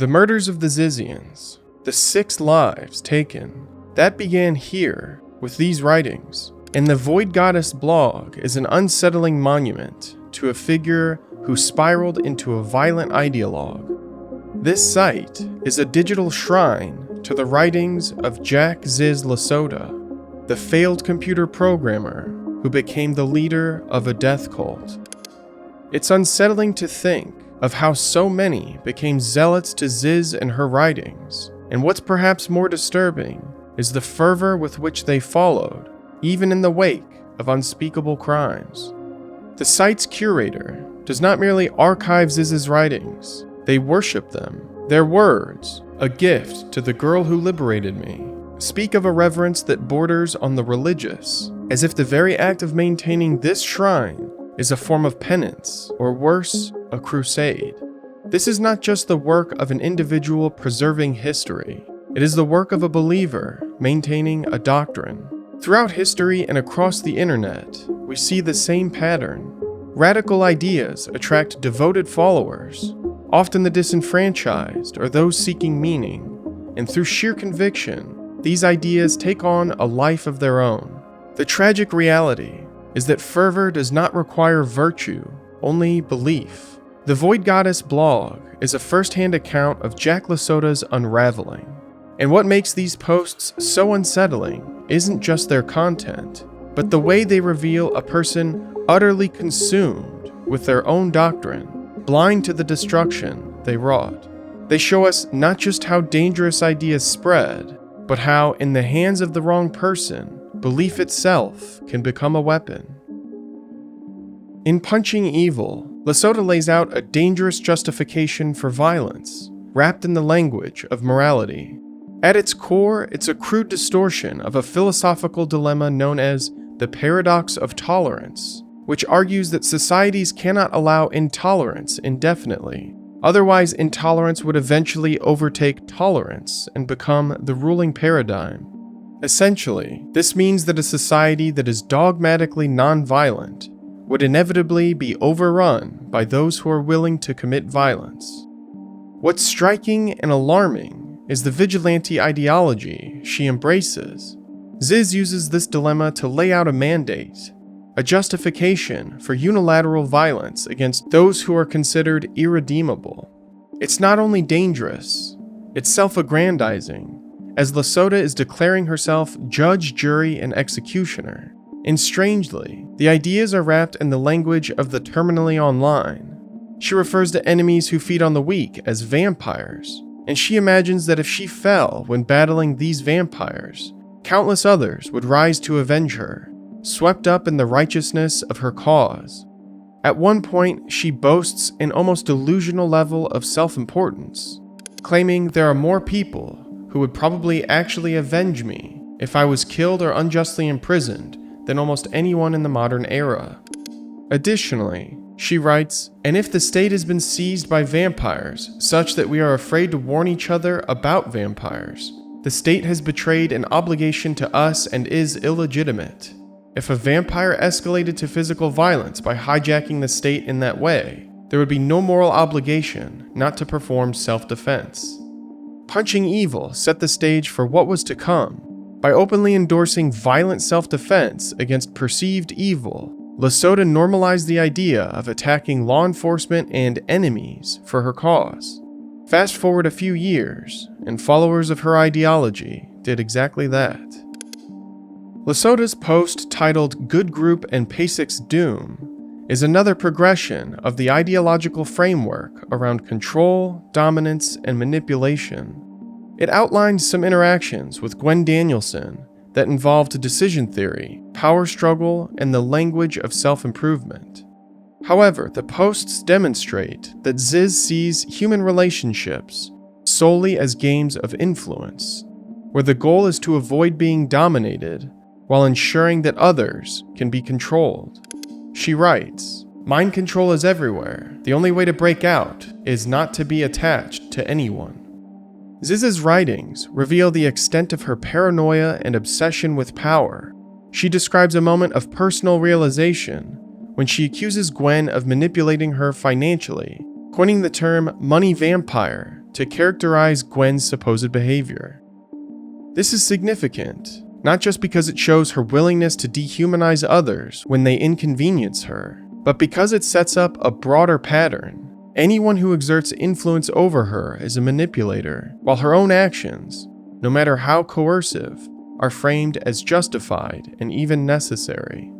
The murders of the Zizians, the 6 lives taken, that began here with these writings, and the Void Goddess blog is an unsettling monument to a figure who spiraled into a violent ideologue. This site is a digital shrine to the writings of Jack Ziz LaSota, the failed computer programmer who became the leader of a death cult. It's unsettling to think of how so many became zealots to Ziz and her writings, and what's perhaps more disturbing is the fervor with which they followed, even in the wake of unspeakable crimes. The site's curator does not merely archive Ziz's writings, they worship them. Their words, a gift to the girl who liberated me, speak of a reverence that borders on the religious, as if the very act of maintaining this shrine is a form of penance, or worse, a crusade. This is not just the work of an individual preserving history, it is the work of a believer maintaining a doctrine. Throughout history and across the internet, we see the same pattern. Radical ideas attract devoted followers, often the disenfranchised or those seeking meaning, and through sheer conviction, these ideas take on a life of their own. The tragic reality is that fervor does not require virtue, only belief. The Void Goddess blog is a first-hand account of Jack LaSota's unraveling. And what makes these posts so unsettling isn't just their content, but the way they reveal a person utterly consumed with their own doctrine, blind to the destruction they wrought. They show us not just how dangerous ideas spread, but how, in the hands of the wrong person, belief itself can become a weapon. In Punching Evil, LaSota lays out a dangerous justification for violence, wrapped in the language of morality. At its core, it's a crude distortion of a philosophical dilemma known as the paradox of tolerance, which argues that societies cannot allow intolerance indefinitely. Otherwise, intolerance would eventually overtake tolerance and become the ruling paradigm. Essentially, this means that a society that is dogmatically nonviolent would inevitably be overrun by those who are willing to commit violence. What's striking and alarming is the vigilante ideology she embraces. Ziz uses this dilemma to lay out a mandate, a justification for unilateral violence against those who are considered irredeemable. It's not only dangerous, it's self-aggrandizing, as LaSota is declaring herself judge, jury, and executioner. And strangely, the ideas are wrapped in the language of the terminally online. She refers to enemies who feed on the weak as vampires, and she imagines that if she fell when battling these vampires, countless others would rise to avenge her, swept up in the righteousness of her cause. At one point, she boasts an almost delusional level of self-importance, claiming there are more people who would probably actually avenge me if I was killed or unjustly imprisoned than almost anyone in the modern era. Additionally, she writes, "And if the state has been seized by vampires, such that we are afraid to warn each other about vampires, the state has betrayed an obligation to us and is illegitimate. If a vampire escalated to physical violence by hijacking the state in that way, there would be no moral obligation not to perform self-defense." Punching Evil set the stage for what was to come. By openly endorsing violent self-defense against perceived evil, LaSota normalized the idea of attacking law enforcement and enemies for her cause. Fast forward a few years, and followers of her ideology did exactly that. LaSota's post titled Good Group and PASIC's Doom is another progression of the ideological framework around control, dominance, and manipulation. It outlines some interactions with Gwen Danielson that involved decision theory, power struggle, and the language of self-improvement. However, the posts demonstrate that Ziz sees human relationships solely as games of influence, where the goal is to avoid being dominated while ensuring that others can be controlled. She writes, "Mind control is everywhere. The only way to break out is not to be attached to anyone." Ziz's writings reveal the extent of her paranoia and obsession with power. She describes a moment of personal realization when she accuses Gwen of manipulating her financially, coining the term money vampire to characterize Gwen's supposed behavior. This is significant, not just because it shows her willingness to dehumanize others when they inconvenience her, but because it sets up a broader pattern. Anyone who exerts influence over her is a manipulator, while her own actions, no matter how coercive, are framed as justified and even necessary.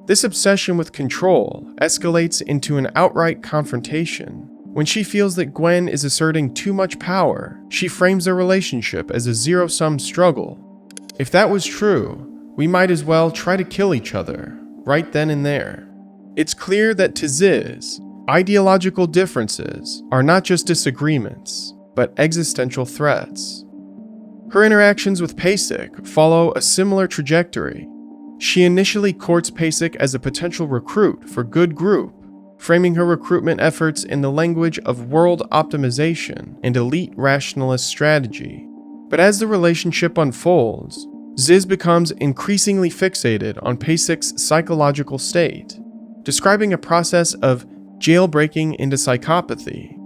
This obsession with control escalates into an outright confrontation. When she feels that Gwen is asserting too much power, she frames their relationship as a zero-sum struggle. If that was true, we might as well try to kill each other, right then and there. It's clear that to Ziz, ideological differences are not just disagreements, but existential threats. Her interactions with Pasek follow a similar trajectory. She initially courts Pasek as a potential recruit for Good Group, framing her recruitment efforts in the language of world optimization and elite rationalist strategy. But as the relationship unfolds, Ziz becomes increasingly fixated on Pasek's psychological state, describing a process of jailbreaking into psychopathy.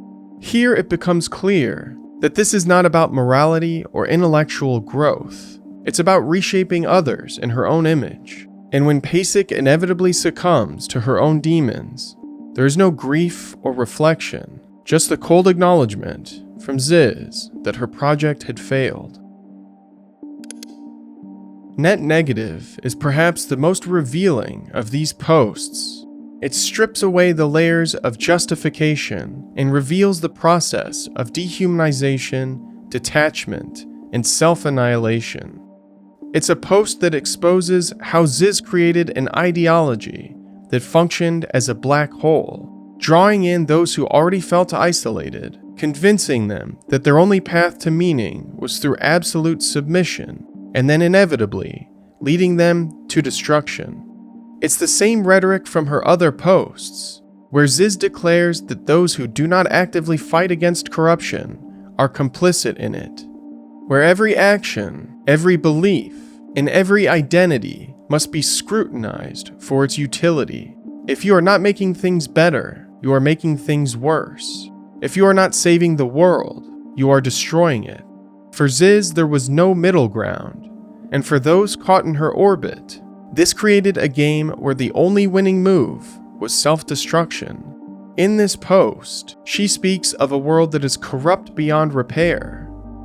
Here it becomes clear that this is not about morality or intellectual growth. It's about reshaping others in her own image. And when Pasek inevitably succumbs to her own demons, there is no grief or reflection, just the cold acknowledgement from Ziz that her project had failed. Net Negative is perhaps the most revealing of these posts. It strips away the layers of justification and reveals the process of dehumanization, detachment, and self-annihilation. It's a post that exposes how Ziz created an ideology that functioned as a black hole, drawing in those who already felt isolated, convincing them that their only path to meaning was through absolute submission, and then inevitably leading them to destruction. It's the same rhetoric from her other posts, where Ziz declares that those who do not actively fight against corruption are complicit in it, where every action, every belief, and every identity must be scrutinized for its utility. If you are not making things better, you are making things worse. If you are not saving the world, you are destroying it. For Ziz, there was no middle ground, and for those caught in her orbit, this created a game where the only winning move was self-destruction. In this post, she speaks of a world that is corrupt beyond repair.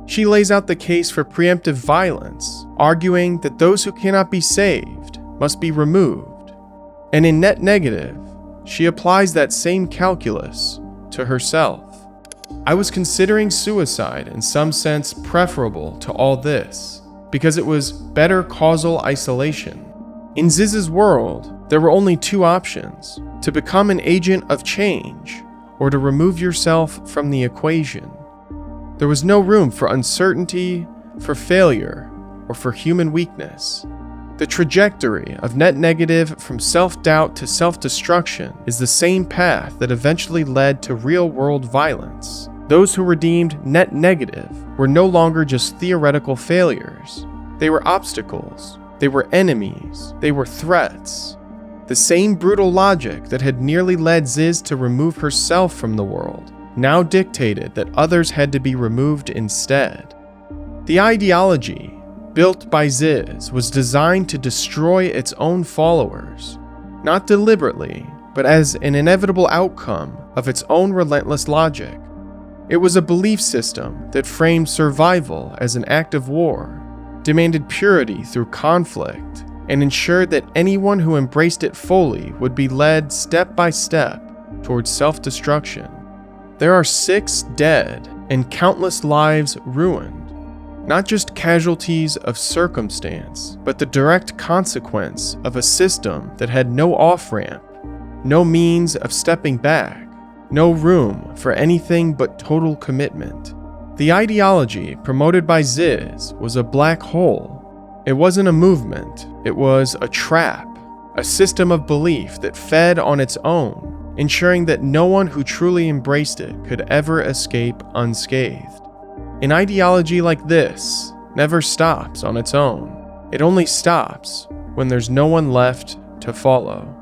She lays out the case for preemptive violence, arguing that those who cannot be saved must be removed. And in Net Negative, she applies that same calculus to herself. I was considering suicide in some sense preferable to all this, because it was better causal isolation. In Ziz's world, there were only two options: to become an agent of change, or to remove yourself from the equation. There was no room for uncertainty, for failure, or for human weakness. The trajectory of Net Negative from self-doubt to self-destruction is the same path that eventually led to real-world violence. Those who were deemed Net Negative were no longer just theoretical failures. They were obstacles. They were enemies. They were threats. The same brutal logic that had nearly led Ziz to remove herself from the world now dictated that others had to be removed instead. The ideology, built by Ziz, was designed to destroy its own followers, not deliberately, but as an inevitable outcome of its own relentless logic. It was a belief system that framed survival as an act of war, demanded purity through conflict, and ensured that anyone who embraced it fully would be led step by step towards self-destruction. There are 6 dead and countless lives ruined, not just casualties of circumstance, but the direct consequence of a system that had no off-ramp, no means of stepping back, no room for anything but total commitment. The ideology promoted by Ziz was a black hole. It wasn't a movement, it was a trap, a system of belief that fed on its own, ensuring that no one who truly embraced it could ever escape unscathed. An ideology like this never stops on its own. It only stops when there's no one left to follow.